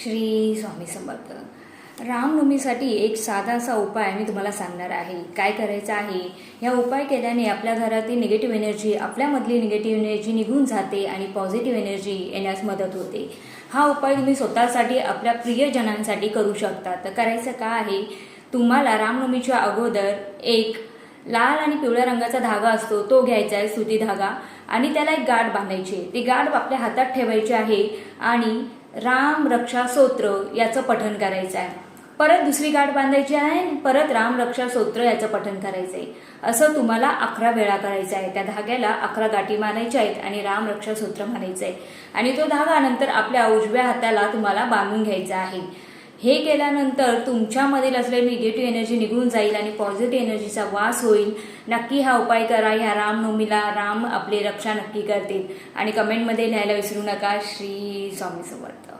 श्री स्वामी समर्थ. रामनवमीसाठी एक साधा असा उपाय मी तुम्हाला सांगणार आहे. काय करायचं आहे, या उपाय केल्याने आपल्या घरातील निगेटिव्ह एनर्जी, आपल्यामधली निगेटिव्ह एनर्जी निघून जाते आणि पॉझिटिव्ह एनर्जी येण्यास मदत होते. हा उपाय तुम्ही स्वतःसाठी, आपल्या प्रियजनांसाठी करू शकता. तर करायचं काय आहे, तुम्हाला रामनवमीच्या अगोदर एक लाल आणि पिवळ्या रंगाचा धागा असतो तो घ्यायचा आहे, सुती धागा, आणि त्याला एक गाठ बांधायची. ती गाठ आपल्या हातात ठेवायची आहे आणि राम रक्षा स्तोत्र याचं पठण करायचं आहे. परत दुसरी गाठ बांधायची आहे, परत राम रक्षा स्तोत्र याचं पठण करायचं आहे. असं तुम्हाला 11 वेळा करायचं आहे. त्या धाग्याला 11 गाठी मारायच्या आहेत आणि राम रक्षा स्तोत्र म्हणायचं आहे. आणि तो धागा नंतर आपल्या उजव्या हाताला तुम्हाला बांधून घ्यायचा आहे. हे केल्यानंतर तुमच्यामधील असलेली निगेटिव्ह एनर्जी निघून जाईल आणि पॉझिटिव्ह एनर्जीचा वास होईल. नक्की हा उपाय करा. ह्या रामनवमीला राम आपली रक्षा नक्की करतील. आणि कमेंटमध्ये लिहायला विसरू नका. श्री स्वामी समर्थ.